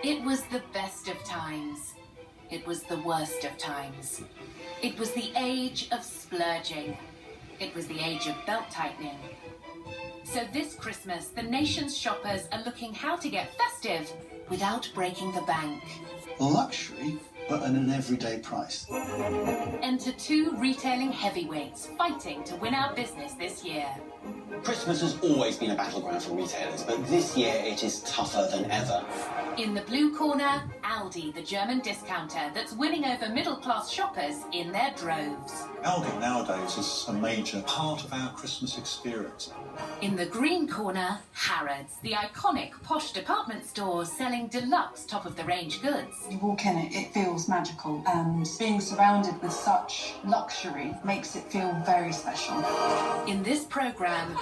It was the best of times. It was the worst of times. It was the age of splurging. It was the age of belt-tightening. So this Christmas, the nation's shoppers are looking how to get festive without breaking the bank. Luxury, but at an everyday price. Enter two retailing heavyweights fighting to win our business this year. Christmas has always been a battleground for retailers, but this year it is tougher than ever. In the blue corner, Aldi, the German discounter that's winning over middle-class shoppers in their droves. Aldi nowadays is a major part of our Christmas experience. In the green corner, Harrods, the iconic posh department store selling deluxe top-of-the-range goods. You walk in it feels magical, and being surrounded with such luxury makes it feel very special. In this programme,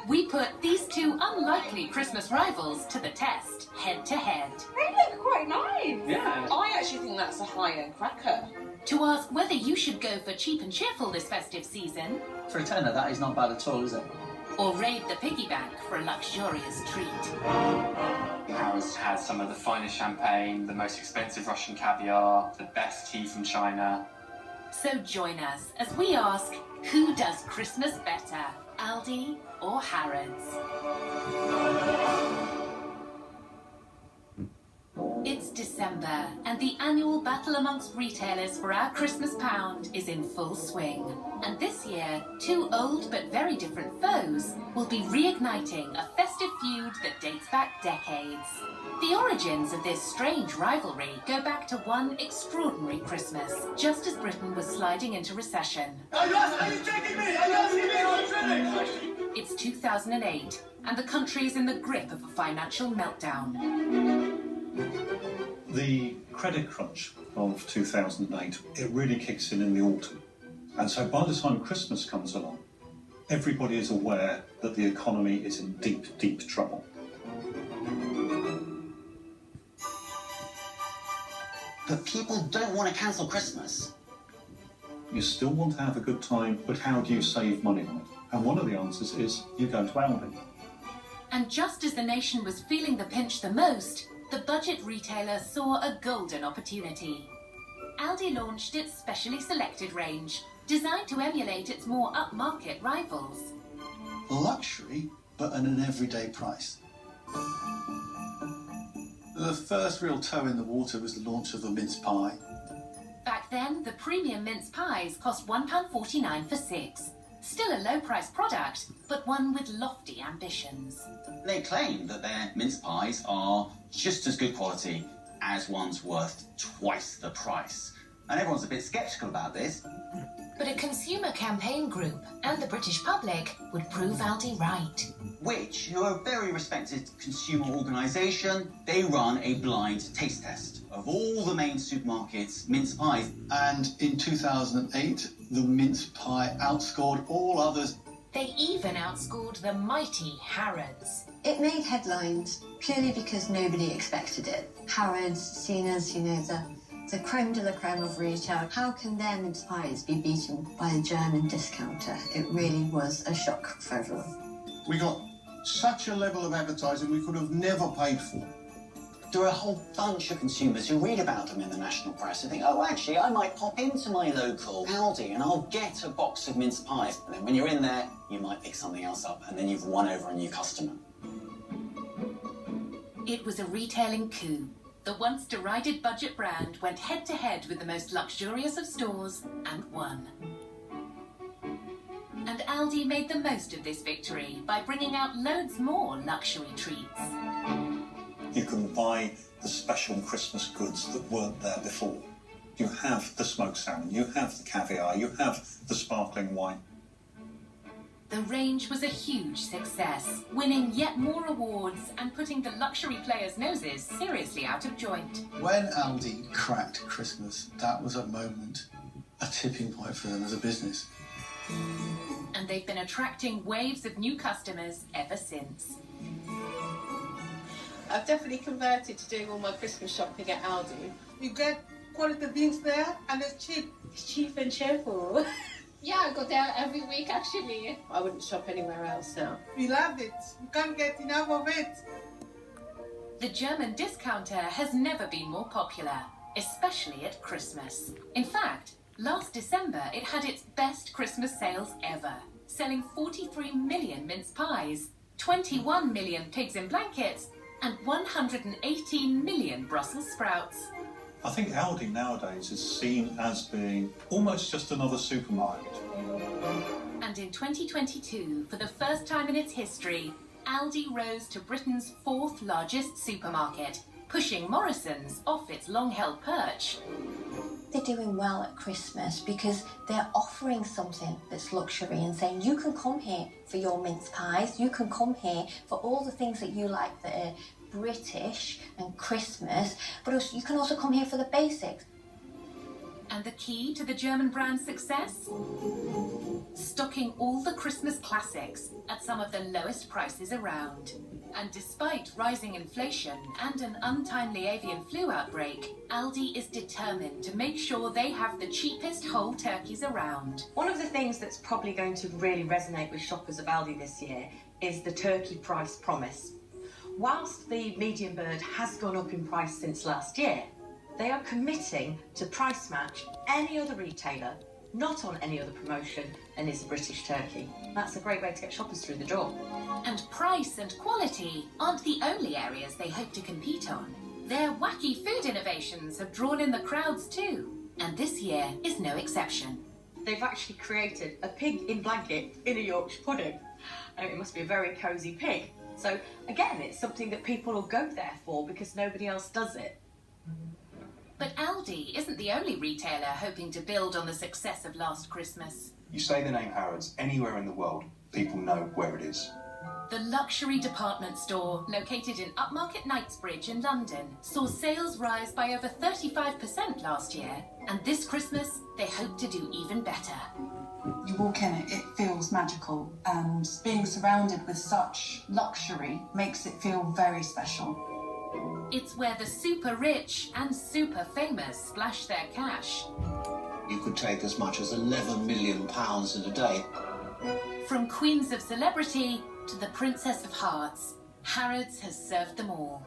we put these two unlikely Christmas rivals to the test, head-to-head. They look quite nice. Yeah. I actually think that's a high-end cracker. To ask whether you should go for cheap and cheerful this festive season, For a tenner, that is not bad at all, is it? or raid the piggy bank for a luxurious treat. Harrods has some of the finest champagne, the most expensive Russian caviar, the best tea from China. So join us as we ask, who does Christmas better, Aldi or Harrods? It's December, and the annual battle amongst retailers for our Christmas pound is in full swing. And this year, two old but very different foes will be reigniting a festive feud that dates back decades. The origins of this strange rivalry go back to one extraordinary Christmas, just as Britain was sliding into recession. Are you taking me? Are you asking me on training? It's 2008, and the country is in the grip of a financial meltdown. The credit crunch of 2008, it really kicks in the autumn. And so by the time Christmas comes along, everybody is aware that the economy is in deep, deep trouble. But people don't want to cancel Christmas. You still want to have a good time, but how do you save money on it? And one of the answers is you go to Aldi. And just as the nation was feeling the pinch the most, the budget retailer saw a golden opportunity. Aldi launched its specially selected range, designed to emulate its more upmarket rivals. Luxury, but at an everyday price. The first real toe in the water was the launch of the mince pie. Back then, the premium mince pies cost £1.49 for 6. Still a low-priced product, but one with lofty ambitions. They claim that their mince pies are just as good quality as ones worth twice the price. And everyone's a bit sceptical about this. But a consumer campaign group and the British public would prove Aldi right. Which, who are a very respected consumer organisation, they run a blind taste test of all the main supermarkets' mince pies. And in 2008, the mince pie outscored all others. They even outscored the mighty Harrods. It made headlines purely because nobody expected it. Harrods, seen as, the creme de la creme of retail. How can their mince pies be beaten by a German discounter? It really was a shock for everyone. We got such a level of advertising we could have never paid for. There are a whole bunch of consumers who read about them in the national press and think, oh, actually, I might pop into my local Aldi and I'll get a box of mince pies. And then when you're in there, you might pick something else up and then you've won over a new customer. It was a retailing coup. The once derided budget brand went head-to-head with the most luxurious of stores and won. And Aldi made the most of this victory by bringing out loads more luxury treats. You can buy the special Christmas goods that weren't there before. You have the smoked salmon, you have the caviar, you have the sparkling wine. The range was a huge success, winning yet more awards and putting the luxury players' noses seriously out of joint. When Aldi cracked Christmas, that was a moment, a tipping point for them as a business. And they've been attracting waves of new customers ever since. I've definitely converted to doing all my Christmas shopping at Aldi. You get quality things there and it's cheap. It's cheap and cheerful. Yeah, I go there every week actually. I wouldn't shop anywhere else now. We love it. You can't get enough of it. The German discounter has never been more popular, especially at Christmas. In fact, last December it had its best Christmas sales ever, selling 43 million mince pies, 21 million pigs in blankets, and 118 million Brussels sprouts. I think Aldi nowadays is seen as being almost just another supermarket. And in 2022, for the first time in its history, Aldi rose to Britain's fourth largest supermarket, pushing Morrison's off its long-held perch. They're doing well at Christmas because they're offering something that's luxury and saying you can come here for your mince pies, you can come here for all the things that you like that are British and Christmas, but also, you can also come here for the basics. And the key to the German brand's success? Stocking all the Christmas classics at some of the lowest prices around. And despite rising inflation and an untimely avian flu outbreak, Aldi is determined to make sure they have the cheapest whole turkeys around. One of the things that's probably going to really resonate with shoppers of Aldi this year is the turkey price promise. Whilst the medium bird has gone up in price since last year, they are committing to price match any other retailer, not on any other promotion, and is a British turkey. That's a great way to get shoppers through the door. And price and quality aren't the only areas they hope to compete on. Their wacky food innovations have drawn in the crowds too, and this year is no exception. They've actually created a pig in blanket in a Yorkshire pudding. It must be a very cosy pig. So again, it's something that people will go there for because nobody else does it. But Aldi isn't the only retailer hoping to build on the success of last Christmas. You say the name Harrods anywhere in the world, people know where it is. The luxury department store, located in upmarket Knightsbridge in London, saw sales rise by over 35% last year, and this Christmas they hope to do even better. You walk in, it feels magical, and being surrounded with such luxury makes it feel very special. It's where the super rich and super famous splash their cash. You could take as much as £11 million in a day. From queens of celebrity to the Princess of Hearts, Harrods has served them all.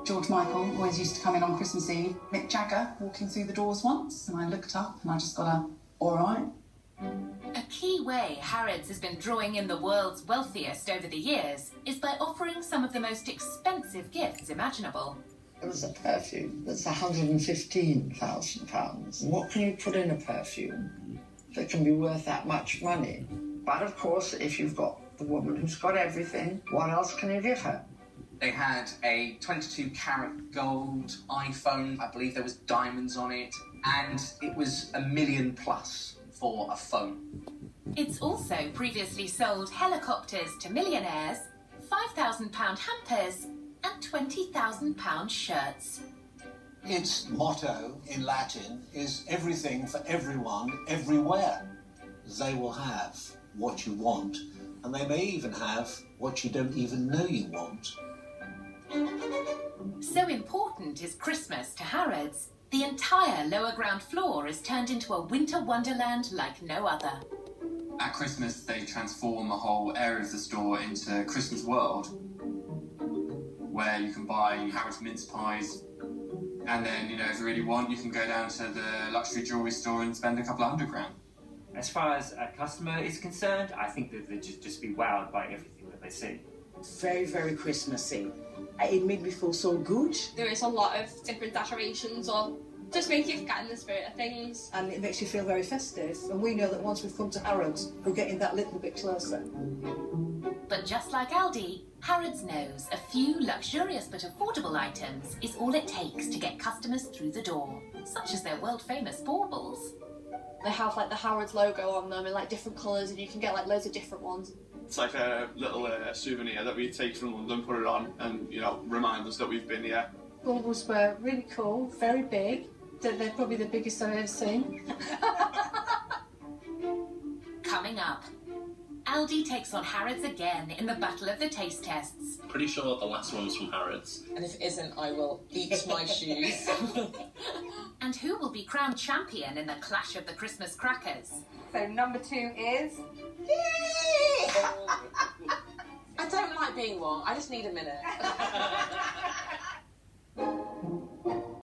George Michael always used to come in on Christmas Eve. Mick Jagger walking through the doors once, and I looked up and I just got a, all right. A key way Harrods has been drawing in the world's wealthiest over the years is by offering some of the most expensive gifts imaginable. It was a perfume that's £115,000. What can you put in a perfume that can be worth that much money? But of course, if you've got the woman who's got everything, what else can you give her? They had a 22-carat gold iPhone. I believe there was diamonds on it, and it was $1 million plus for a phone. It's also previously sold helicopters to millionaires, £5,000 hampers, and £20,000 shirts. Its motto in Latin is everything for everyone, everywhere. They will have what you want, and they may even have what you don't even know you want. So important is Christmas to Harrods, the entire lower ground floor is turned into a winter wonderland like no other. At Christmas, they transform a whole area of the store into Christmas World, where you can buy Harrods mince pies, and then, if you really want, you can go down to the luxury jewellery store and spend a couple of £100. As far as a customer is concerned, I think that they just be wowed by everything that they see. Very, very Christmassy. It made me feel so good. There is a lot of different decorations or just make you get in the spirit of things. And it makes you feel very festive. And we know that once we've come to Harrods, we're getting that little bit closer. But just like Aldi, Harrods knows a few luxurious but affordable items is all it takes to get customers through the door, such as their world-famous baubles. They have the Harrods logo on them in different colours, and you can get loads of different ones. It's like a little souvenir that we take from London, put it on, and remind us that we've been here. Baubles were really cool, very big. They're probably the biggest I've ever seen. Coming up, Aldi takes on Harrods again in the battle of the taste tests. Pretty sure the last one was from Harrods. And if it isn't, I will eat my shoes. And who will be crowned champion in the clash of the Christmas crackers? So number 2 is... I don't like being wrong, I just need a minute.